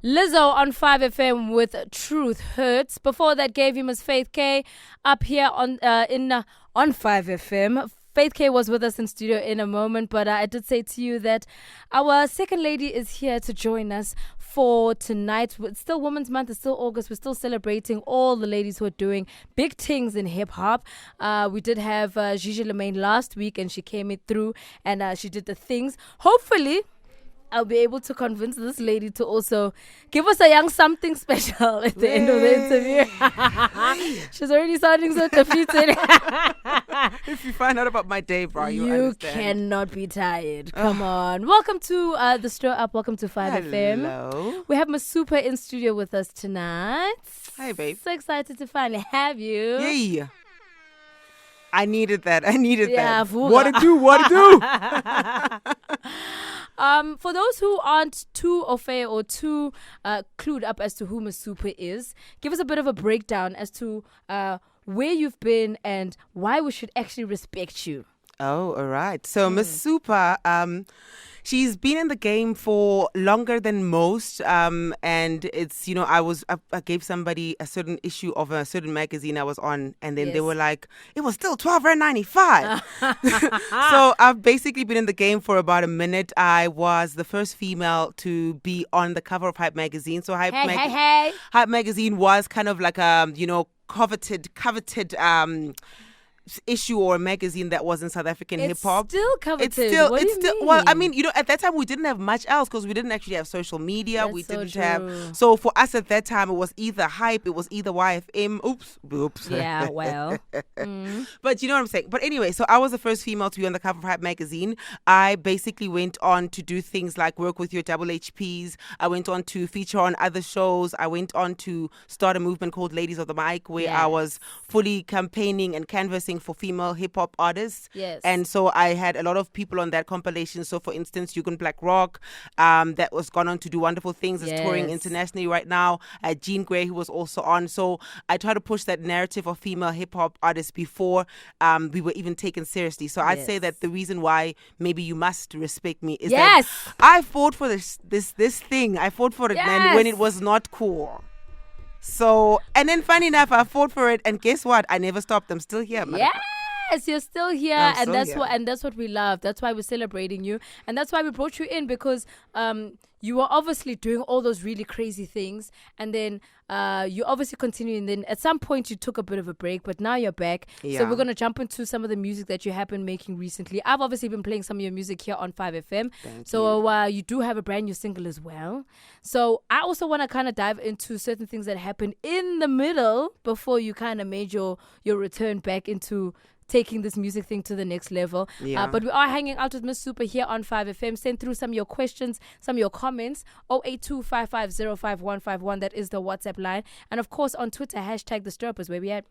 Lizzo on 5FM with Truth Hurts. Before that, gave you Miss Faith K up here on 5FM. Faith K was with us in studio in a moment, but I did say to you that our second lady is here to join us for tonight. It's still Women's Month. It's still August. We're still celebrating all the ladies who are doing big things in hip-hop. We did have Gigi Lemaine last week, and she came in through, and she did the things. Hopefully, I'll be able to convince this lady to also give us a young something special at the end of the interview. She's already sounding so defeated. If you find out about my day, bro, you understand. Cannot be tired. Come on. Welcome to the Stir Up. Welcome to 5FM. Hello. We have MsSupa in studio with us tonight. Hi, babe. So excited to finally have you. Yay. I needed that. that. Vuga. What to do? For those who aren't too au fait or too clued up as to who MsSupa is, give us a bit of a breakdown as to where you've been and why we should actually respect you. Oh, all right. So MsSupa, she's been in the game for longer than most, and it's, you know, I gave somebody a certain issue of a certain magazine I was on, and then they were like, it was still $12.95. So I've basically been in the game for about a minute. I was the first female to be on the cover of Hype magazine. So Hype magazine was kind of like a, you know, coveted issue or a magazine that was in South African hip hop. Still coveted. It's still. What It's do you still. mean? Well, I mean, you know, at that time we didn't have much else because we didn't actually have social media. That's we so didn't true. have. So for us at that time, it was either Hype, it was either YFM. Oops. Yeah, well. But you know what I'm saying. But anyway, so I was the first female to be on the cover of Hype magazine. I basically went on to do things like work with your double HPs. I went on to feature on other shows. I went on to start a movement called Ladies of the Mic, where I was fully campaigning and canvassing for female hip hop artists. Yes. And so I had a lot of people on that compilation. So for instance, Yugen Black Rock, that was gone on to do wonderful things, is touring internationally right now. Jean Grey, who was also on. So I try to push that narrative of female hip hop artists before we were even taken seriously. So I'd say that the reason why maybe you must respect me is that I fought for this thing. I fought for it, man, when it was not cool. So, and then funny enough, I fought for it, and guess what? I never stopped. I'm still here, man. Yes, you're still here, and that's what we love. That's why we're celebrating you, and that's why we brought you in, because you were obviously doing all those really crazy things, and then you obviously continue, and then at some point you took a bit of a break, but now you're back. So we're gonna jump into some of the music that you have been making recently. I've obviously been playing some of your music here on 5FM. So you do have a brand new single as well. So I also want to kind of dive into certain things that happened in the middle before you kind of made your return back into taking this music thing to the next level. But we are hanging out with MsSupa here on 5FM. Send through some of your questions, some of your comments. 082-550-5151. That is the WhatsApp line. And of course on Twitter, hashtag the Stir Up is where we at.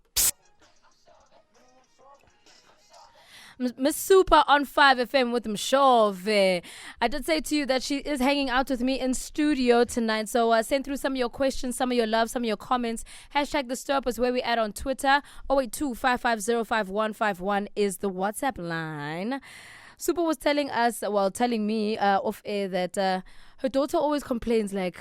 MsSupa on 5FM with MsHove. I did say to you that she is hanging out with me in studio tonight. So send through some of your questions, some of your love, some of your comments. Hashtag the Stir Up is where we at on Twitter. 082-550-5151 is the WhatsApp line. Supa was telling me off air that her daughter always complains like,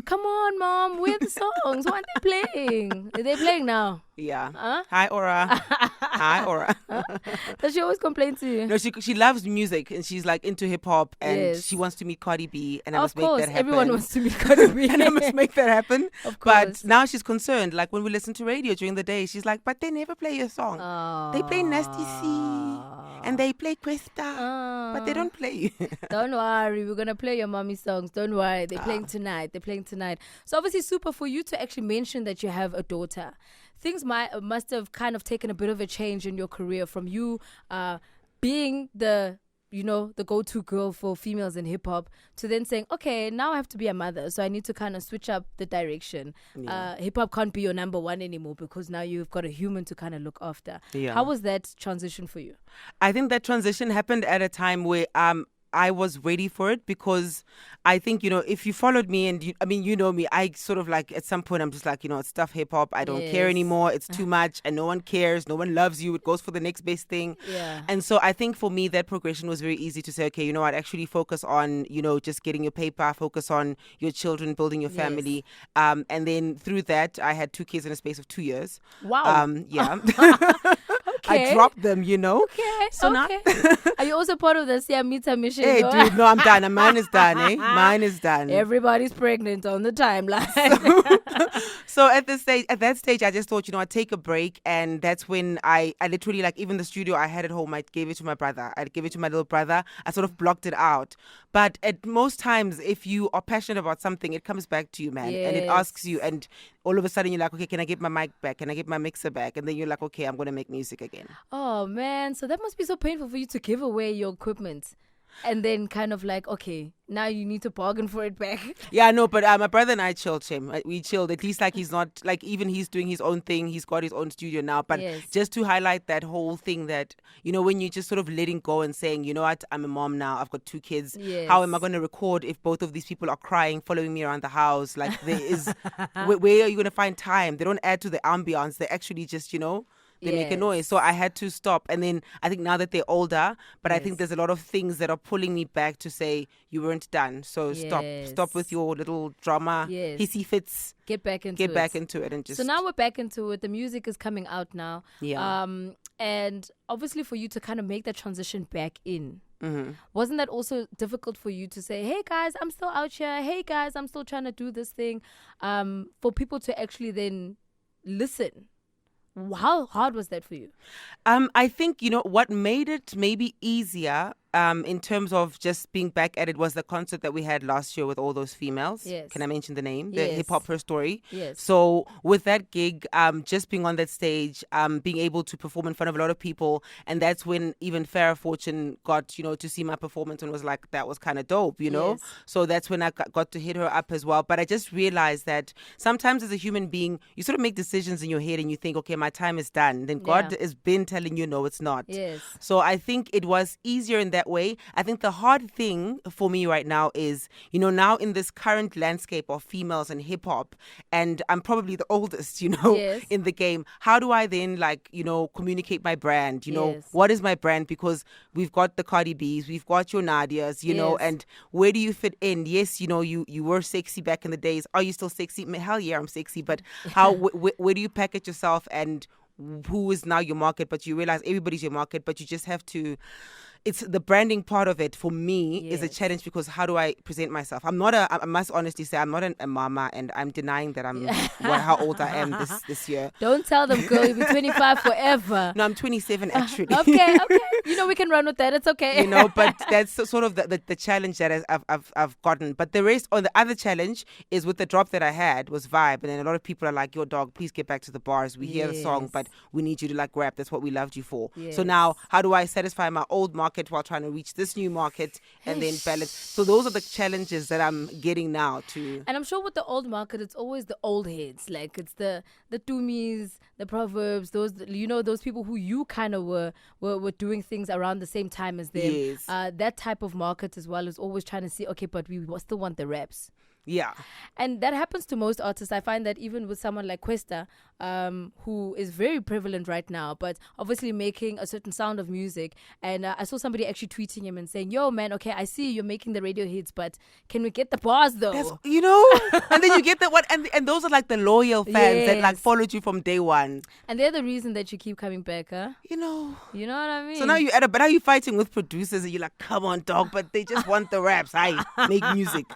come on, Mom, where are the songs? Why aren't they playing? Are they playing now? Yeah. Huh? Hi, Aura. Hi, Aura. Does she always complain to you? No, she loves music, and she's like into hip hop, and she wants to meet Cardi B, and I must make that happen. Everyone wants to meet Cardi B. And I must make that happen. Of course. But now she's concerned. Like when we listen to radio during the day, she's like, but they never play your song. They play Nasty C, and they play Questa, but they don't play. Don't worry, we're gonna play your mommy songs. Don't worry, they're playing tonight. So obviously, Supa, for you to actually mention that you have a daughter, things must have kind of taken a bit of a change in your career from you being the go-to girl for females in hip hop to then saying, okay, now I have to be a mother, so I need to kind of switch up the direction. Hip hop can't be your number one anymore because now you've got a human to kind of look after. How was that transition for you? I think that transition happened at a time where I was ready for it, because I think, if you followed me and you know me, I sort of like at some point I'm just like, it's stuff hip hop. I don't care anymore. It's too much and no one cares. No one loves you. It goes for the next best thing. Yeah. And so I think for me, that progression was very easy to say, okay, you know what, actually focus on, just getting your paper, focus on your children, building your family. And then through that, I had 2 kids in a space of 2 years. Wow. Yeah. Okay. I dropped them, Okay. So now, are you also part of the Siamita mission? Hey, dude, no, I'm done. Mine is done, eh? Mine is done. Everybody's pregnant on the timeline. So at that stage, I just thought, I'd take a break. And that's when I literally, like, even the studio I had at home, I gave it to my brother. I'd give it to my little brother. I sort of blocked it out. But at most times, if you are passionate about something, it comes back to you, man. And it asks you. And all of a sudden, you're like, okay, can I get my mic back? Can I get my mixer back? And then you're like, okay, I'm going to make music again. Oh, man. So that must be so painful for you to give away your equipment. And then kind of like, okay, now you need to bargain for it back. Yeah, no, but my brother and I chilled him. We chilled. At least like he's not, like even he's doing his own thing. He's got his own studio now. But just to highlight that whole thing that, when you're just sort of letting go and saying, you know what, I'm a mom now. I've got 2 kids. Yes. How am I going to record if both of these people are crying, following me around the house? Like there is, where are you going to find time? They don't add to the ambiance. They actually just, they make a noise. So I had to stop. And then I think now that they're older, but I think there's a lot of things that are pulling me back to say, you weren't done. So stop with your little drama, hissy fits. Get back into it and just. So now we're back into it. The music is coming out now. Yeah. And obviously for you to kind of make that transition back in. Mm-hmm. Wasn't that also difficult for you to say, hey guys, I'm still out here. Hey guys, I'm still trying to do this thing. For people to actually then listen. How hard was that for you? I think, what made it maybe easier in terms of just being back at it was the concert that we had last year with all those females. Yes. Can I mention the name? The Hip Hop Her Story. Yes. So with that gig, just being on that stage, being able to perform in front of a lot of people, and that's when even Farrah Fortune got, to see my performance and was like, that was kind of dope, Yes. So that's when I got to hit her up as well. But I just realized that sometimes as a human being, you sort of make decisions in your head and you think, okay, my time is done. Then God has been telling you, no, it's not. Yes. So I think it was easier in that way. I think the hard thing for me right now is, now in this current landscape of females and hip hop, and I'm probably the oldest, in the game. How do I then communicate my brand? What is my brand? Because we've got the Cardi B's, we've got your Nadias, and where do you fit in? Yes, you were sexy back in the days. Are you still sexy? Hell yeah, I'm sexy. But how? Where do you package yourself and who is now your market? But you realize everybody's your market, but you just have to. It's the branding part of it for me is a challenge, because how do I present myself? I must honestly say, I'm not a mama, and I'm denying that I'm how old I am this year. Don't tell them, girl, you'll be 25 forever. No, I'm 27 actually. Okay. We can run with that. It's okay. But that's sort of the challenge that I've gotten. But the rest, or the other challenge is with the drop that I had was vibe. And then a lot of people are like, yo, dog, please get back to the bars. We hear the song, but we need you to like rap. That's what we loved you for. Yes. So now, how do I satisfy my old market while trying to reach this new market and then balance? So those are the challenges that I'm getting now to. And I'm sure with the old market, it's always the old heads. Like it's the Tumis, the Proverbs, those those people who you kind of were doing things around the same time as them. Yes. That type of market as well is always trying to see, okay, but we still want the raps. Yeah. And that happens to most artists. I find that even with someone like Questa, who is very prevalent right now, but obviously making a certain sound of music. And I saw somebody actually tweeting him and saying, yo, man, okay, I see you're making the radio hits, but can we get the bars though? And then you get that one. And those are like the loyal fans that like followed you from day one. And they're the reason that you keep coming back, huh? You know what I mean? So now but now you're fighting with producers and you're like, come on, dog, but they just want the raps. I make music.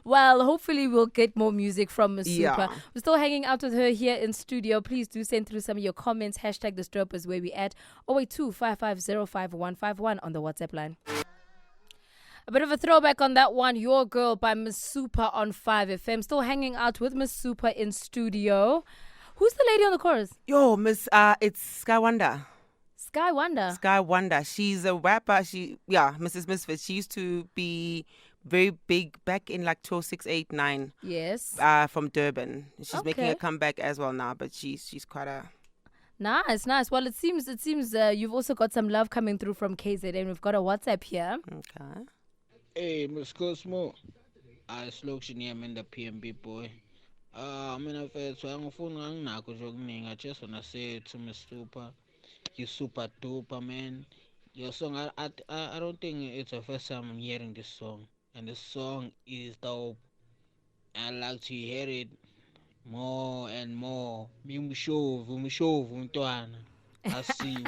Well, hopefully we'll get more music from MsSupa. Yeah. We're still hanging out with her here in studio. Please do send through some of your comments. Hashtag The Strobe is where we at. 082-550-5151 on the WhatsApp line. A bit of a throwback on that one. Your Girl by MsSupa on 5FM. Still hanging out with MsSupa in studio. Who's the lady on the chorus? Yo, it's Sky Wonder. Sky Wonder. Sky Wonder. She's a rapper. Mrs. Misfit. She used to be very big back in like 2006, 2008, 2009. Yes. From Durban. She's making a comeback as well now, but she's quite a... Nice. Well, it seems you've also got some love coming through from KZN. We've got a WhatsApp here. Okay. Hey, MsCosmo. Selection yami in the PMB boy. Mina mfethu angifuni anginakho nje okuningi. I just wanna say to MsSupa, you super duper man. Your song, I don't think it's the first time I'm hearing this song, and the song is dope. I like to hear it more and more. Mshovu mntwana. I see you.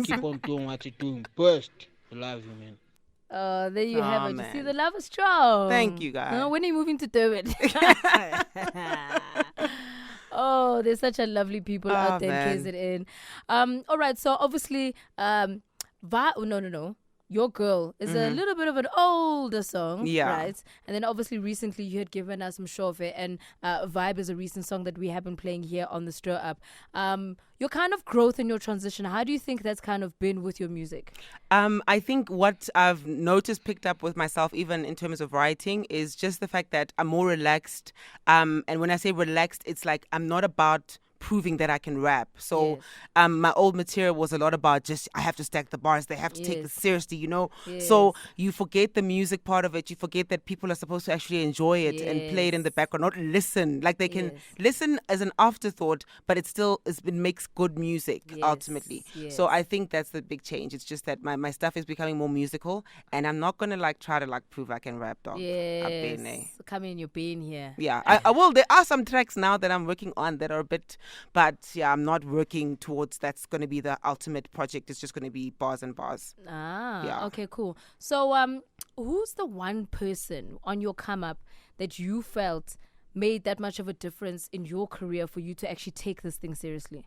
Keep on doing what you're doing. Burst. I love you, man. There you have it. Man. You see, the love is strong. Thank you, guys. When are you moving to Durban? Oh, there's such a lovely people out there in KZN. All right, so obviously, no. Your Girl is a little bit of an older song, right? And then obviously recently you had given us Mshove, and Vibe is a recent song that we have been playing here on the Stir Up. Your kind of growth and your transition, how do you think that's kind of been with your music? I think what I've noticed, picked up with myself, even in terms of writing, is just the fact that I'm more relaxed. And when I say relaxed, it's like I'm not about proving that I can rap. So my old material was a lot about just, I have to stack the bars, they have to take it seriously, you know. So you forget the music part of it. You forget that people are supposed to actually enjoy it and play it in the background, not listen. Like they can listen as an afterthought, but it makes good music ultimately. So I think that's the big change. It's just that my stuff is becoming more musical, and I'm not gonna try to prove I can rap, dog. Come in, you're being here. Yeah, I will. There are some tracks now that I'm working on that are a bit, but yeah, I'm not working towards that's going to be the ultimate project. It's just going to be bars and bars. Okay, cool. So who's the one person on your come up that you felt made that much of a difference in your career for you to actually take this thing seriously?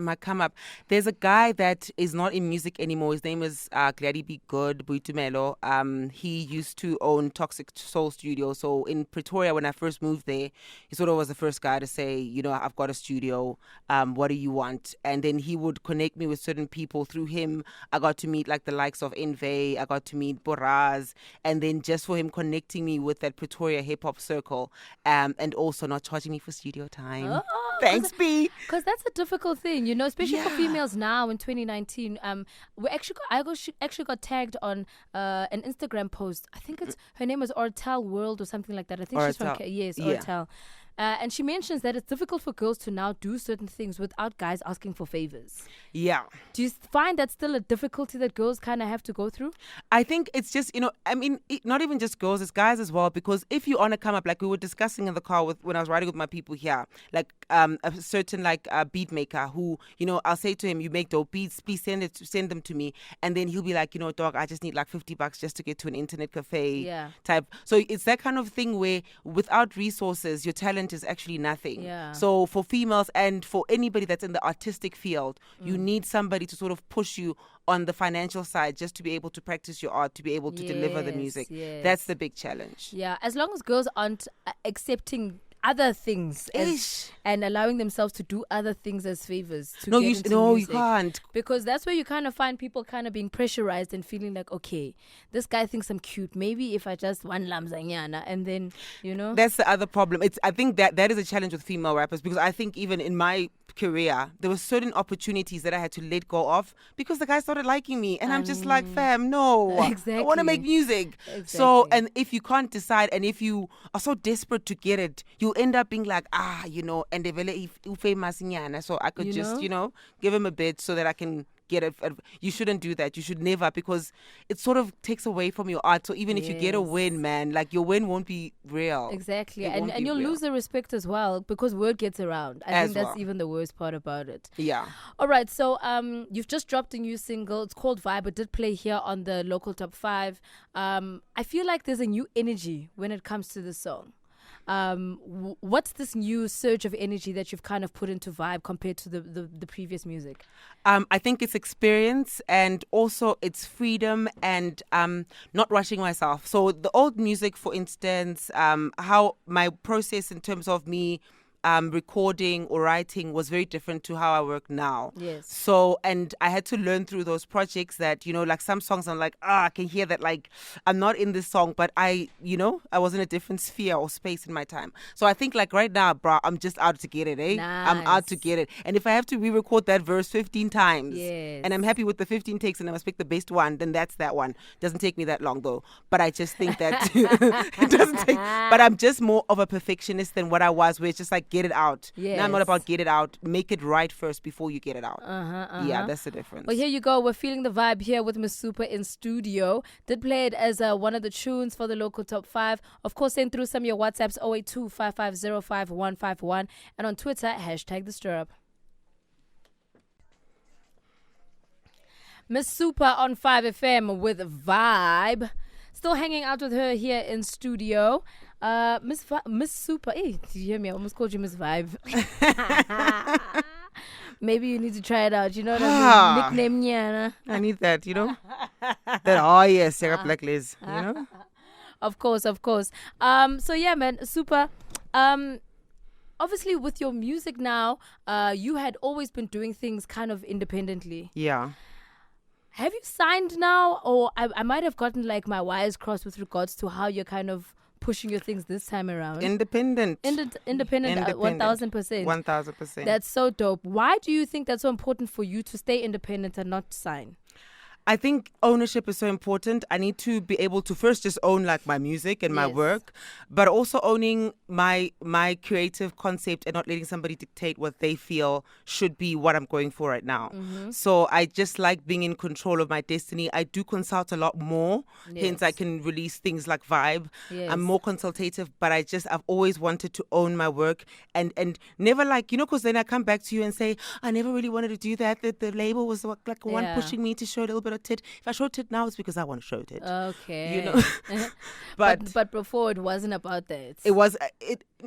My come up. There's a guy that is not in music anymore. His name is Glady Be Good Buitumelo. He used to own Toxic Soul Studio. So in Pretoria, when I first moved there, he sort of was the first guy to say, you know, I've got a studio. What do you want? And then he would connect me with certain people. Through him, I got to meet like the likes of Envy. I got to meet Boraz. And then just for him connecting me with that Pretoria hip hop circle, and also not charging me for studio time. Thanks, B. Because that's a difficult thing, you know, especially for females now in 2019. I actually got tagged on an Instagram post. I think her name is Ortel World or something like that. I think she's from Ortel. And she mentions that it's difficult for girls to now do certain things without guys asking for favors. Yeah. Do you find that's still a difficulty that girls kind of have to go through? I think it's just, you know, I mean, not even just girls, it's guys as well. Because if you want to come up, like we were discussing in the car when I was riding with my people here, like a certain beat maker who, you know, I'll say to him, you make dope beats, please send them to me. And then he'll be like, you know, dog, I just need like $50 just to get to an internet cafe type. So it's that kind of thing where without resources, your talent is actually nothing. So for females and for anybody that's in the artistic field, you need somebody to sort of push you on the financial side just to be able to practice your art, to be able to deliver the music. That's the big challenge. Yeah, as long as girls aren't accepting other things and allowing themselves to do other things as favors. You can't. Because that's where you kind of find people kind of being pressurized and feeling like, okay, this guy thinks I'm cute. Maybe if I just one lamzanyana, and then, you know. That's the other problem. I think that is a challenge with female rappers, because I think even in my career, there were certain opportunities that I had to let go of because the guy started liking me, and I'm just like, fam, no, exactly. I want to make music. Exactly. So, and if you can't decide, and if you are so desperate to get it, you end up being like, you know, and famous, so I could you know, give him a bit so that I can get it. You shouldn't do that. You should never, because it sort of takes away from your art. So even if you get a win, man, like your win won't be real. Exactly. And you'll lose the respect as well, because word gets around. I think that's even the worst part about it. Yeah. All right. So you've just dropped a new single. It's called Vibe. It did play here on the local top 5. I feel like there's a new energy when it comes to the song. What's this new surge of energy that you've kind of put into Vibe compared to the previous music? I think it's experience, and also it's freedom, and not rushing myself. So the old music, for instance, how my process in terms of me recording or writing was very different to how I work now. Yes. So, and I had to learn through those projects that, like some songs I'm like, I can hear that, like, I'm not in this song, but I was in a different sphere or space in my time. So I think like right now, bro, I'm just out to get it, eh? Nice. I'm out to get it. And if I have to re-record that verse 15 times, yes. and I'm happy with the 15 takes and I must pick the best one, then that's that one. Doesn't take me that long though. But I just think that it doesn't take, but I'm just more of a perfectionist than what I was, where it's just like, get it out. Yes. Now I'm not about get it out. Make it right first before you get it out. Yeah, that's the difference. Well, here you go. We're feeling the vibe here with MsSupa in studio. Did play it as one of the tunes for the local top 5. Of course, send through some of your WhatsApps 082-550-5151 and on Twitter #TheStirrup. MsSupa on 5FM with Vibe. Still hanging out with her here in studio. MsSupa. Hey, did you hear me? I almost called you Miss Vibe. Maybe you need to try it out. You know what I mean? Nickname Nyana. I need that, that, yes, Sarah Black Liz, Of course. So yeah, man, Supa. Obviously, with your music now, you had always been doing things kind of independently. Yeah. Have you signed now? Or I might have gotten like my wires crossed with regards to how you're kind of pushing your things this time around. Independent. Independent. 1,000%. 1,000%. That's so dope. Why do you think that's so important for you to stay independent and not sign? I think ownership is so important. I need to be able to first just own like my music and my work, but also owning my creative concept and not letting somebody dictate what they feel should be what I'm going for right now. So I just like being in control of my destiny. I do consult a lot more, hence I can release things like Vibe. I'm more consultative, but I've always wanted to own my work and never like, because then I come back to you and say, I never really wanted to do that. The label was like one pushing me to show a little bit of tit. If I show tit now, it's because I want to show tit. Okay. But before it wasn't about that. It was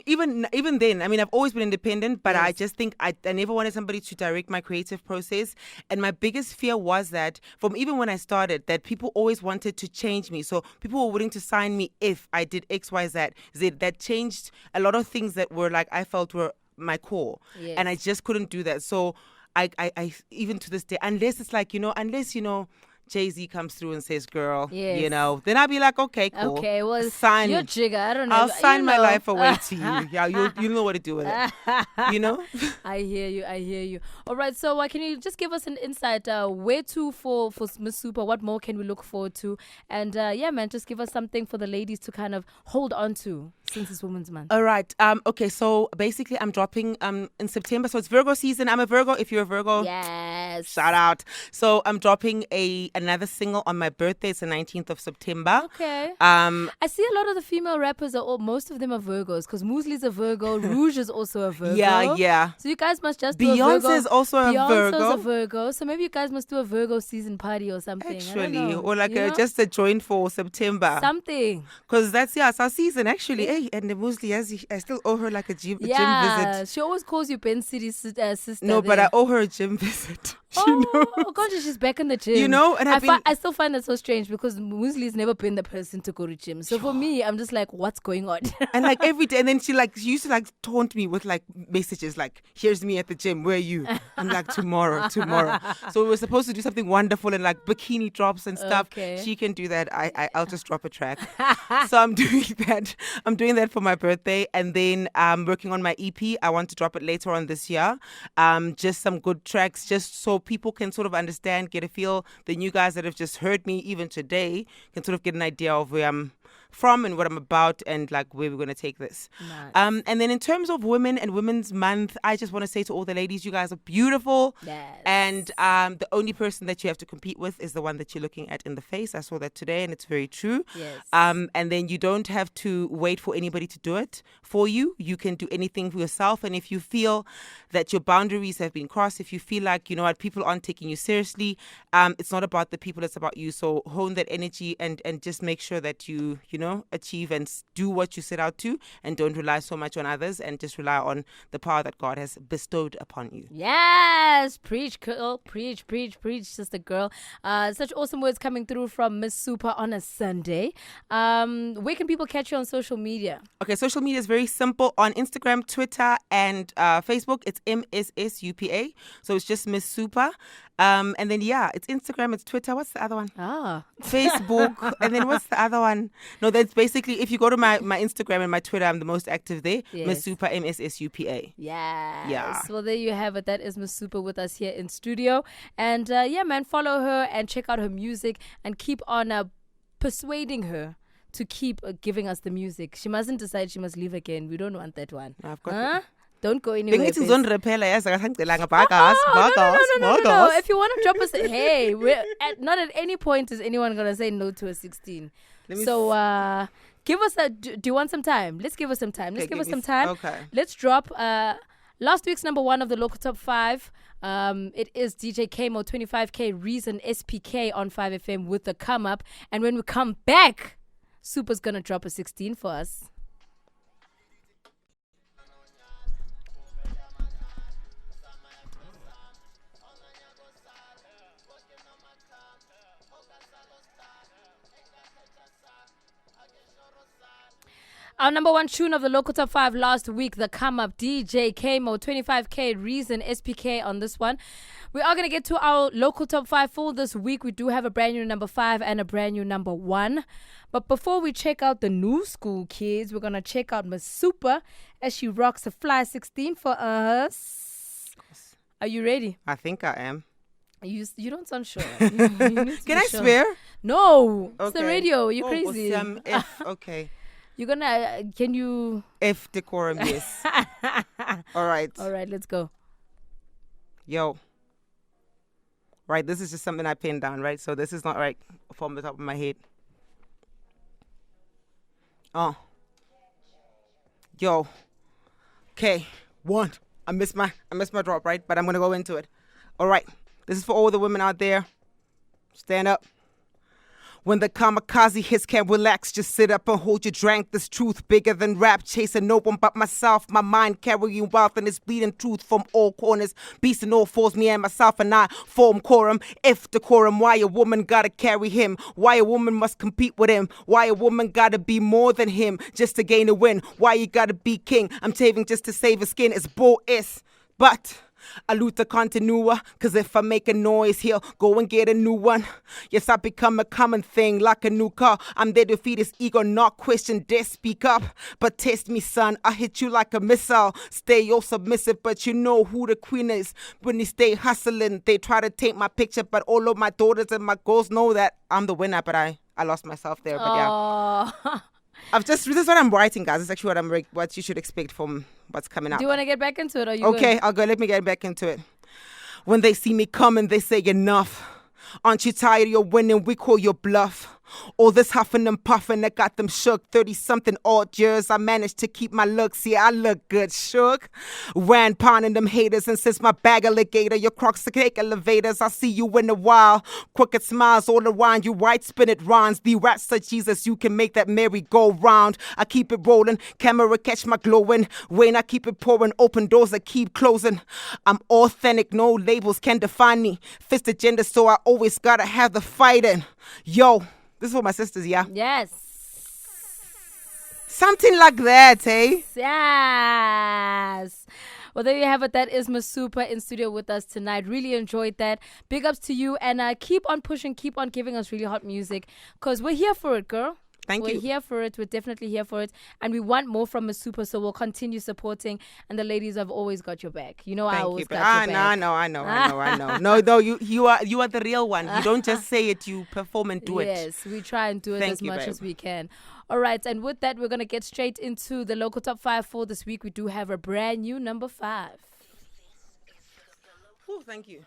even then. I mean, I've always been independent, but I just think I never wanted somebody to direct my creative process. And my biggest fear was that from even when I started, that people always wanted to change me. So people were willing to sign me if I did X, Y, Z. That changed a lot of things that were like I felt were my core, and I just couldn't do that. So I even to this day, unless it's like unless Jay-Z comes through and says, girl, then I'll be like, okay, cool. Okay, well, sign you're jigger. I don't know. I'll sign my life away to you. Yeah, you know what to do with it. I hear you. All right, so can you just give us an insight where to for MsSupa? What more can we look forward to? And man, just give us something for the ladies to kind of hold on to since it's Women's Month. All right. Okay, so basically I'm dropping in September. So it's Virgo season. I'm a Virgo. If you're a Virgo, yes, shout out. So I'm dropping another single on my birthday. It's the 19th of September. Okay. I see a lot of the female rappers most of them are Virgos because Muesli's a Virgo, Rouge is also a Virgo. Yeah. So you guys must just do a Virgo. Beyonce's also a Virgo. Beyonce's a Virgo. So maybe you guys must do a Virgo season party or something. Actually, or like just a joint for September. Something. Because it's our season actually. Hey, and the Muesli, I still owe her like a gym visit. She always calls you Ben City's sister. No, but I owe her a gym visit. Oh God, she's back in the gym. And I still find that so strange because Muesli's never been the person to go to gym. So for me, I'm just like, what's going on? And like every day, and then she used to like taunt me with like messages like, "Here's me at the gym. Where are you?" I'm like, tomorrow. So we were supposed to do something wonderful and like bikini drops and stuff. Okay. She can do that. I'll just drop a track. So I'm doing that. I'm doing that for my birthday, and then I'm working on my EP. I want to drop it later on this year. Just some good tracks, just so people can sort of understand, get a feel. The new guys that have just heard me even today can sort of get an idea of where I'm from and what I'm about and like where we're going to take this. Nice. And then in terms of women and Women's Month, I just want to say to all the ladies, you guys are beautiful. Yes. And the only person that you have to compete with is the one that you're looking at in the face. I saw that today and it's very true. Yes. And then you don't have to wait for anybody to do it for you. You can do anything for yourself. And if you feel that your boundaries have been crossed, if you feel like, people aren't taking you seriously, it's not about the people, it's about you. So hone that energy and just make sure that you achieve and do what you set out to, and don't rely so much on others, and just rely on the power that God has bestowed upon you. Yes, preach, girl, preach, sister girl. Such awesome words coming through from MsSupa on a Sunday. Where can people catch you on social media? Okay, social media is very simple. On Instagram, Twitter, and Facebook, it's MsSupa. So it's just MsSupa. And then, it's Instagram, it's Twitter. What's the other one? Facebook. And then what's the other one? No, that's basically, if you go to my Instagram and my Twitter, I'm the most active there. Yes. MsSupa, MsSupa. Yes. Yeah. Well, there you have it. That is MsSupa with us here in studio. And man, follow her and check out her music and keep on persuading her to keep giving us the music. She mustn't decide she must leave again. We don't want that one. I've got Don't go anywhere. No. No. If you want to drop us, hey, not at any point is anyone going to say no to a 16. So give us do you want some time? Let's give us some time. Let's give us some time. Okay. Let's drop last week's number 1 of the local top 5. It is DJ Kmo 25K Reason SPK on 5FM with the come up. And when we come back, Supa's going to drop a 16 for us. Our number 1 tune of the local top 5 last week, the come up, DJ Kmo 25K Reason SPK on this one. We are going to get to our local top 5 for this week. We do have a brand new number 5 and a brand new number 1. But before we check out the new school kids, we're going to check out MsSupa as she rocks a fly 16 for us. Are you ready? I think I am. You don't sound sure. Can I swear? No. Okay. It's the radio. You're crazy. Okay. You're gonna, can you? F decorum, yes. All right, let's go. Yo. Right, this is just something I pinned down, right? So this is not right from the top of my head. Yo. Okay, 1. I missed my drop, right? But I'm gonna go into it. All right, this is for all the women out there. Stand up. When the kamikaze hits, can't relax, just sit up and hold your drink. This truth bigger than rap, chasing no one but myself. My mind carrying wealth and it's bleeding truth from all corners. Beast in all fours, me and myself and I form quorum. If decorum, why a woman gotta carry him? Why a woman must compete with him? Why a woman gotta be more than him just to gain a win? Why you gotta be king? I'm saving just to save his skin, it's bull is. But I loot the continua, cause if I make a noise, he'll go and get a new one. Yes, I become a common thing, like a new car. I'm there to feed his ego, not question, dare speak up. But test me, son, I hit you like a missile. Stay all submissive, but you know who the queen is. When they stay hustling, they try to take my picture, but all of my daughters and my girls know that I'm the winner, but I lost myself there, but yeah. This is what I'm writing, guys. It's actually what you should expect from what's coming up. Do you want to get back into it? Or you okay, I'll go. Let me get back into it. When they see me coming, they say enough. Aren't you tired? You're winning. We call your bluff. All this huffing and puffing that got them shook. 30-something odd years, I managed to keep my looks. Yeah, I look good, shook. Ran pounding them haters, and since my bag alligator, your crocs the cake elevators. I see you in a while. Crooked smiles all around you, right spin it rhymes. The rats said Jesus, you can make that merry go round. I keep it rolling, camera catch my glowing. Rain, I keep it pouring, open doors that keep closing. I'm authentic, no labels can define me. Fist agenda, so I always gotta have the fighting. Yo. This is for my sisters, yeah? Yes. Something like that, eh? Yes. Well, there you have it. That is MsSupa in studio with us tonight. Really enjoyed that. Big ups to you. And keep on pushing, keep on giving us really hot music. Because we're here for it, girl. Thank you. We're here for it. We're definitely here for it. And we want more from MsSupa, so we'll continue supporting. And the ladies have always got your back. You know, I always got your back. I know. No, you are the real one. You don't just say it, you perform and do it. Yes, we try and do it as much as we can. All right, and with that, we're going to get straight into the local top 5 for this week. We do have a brand new number 5. Oh, thank you.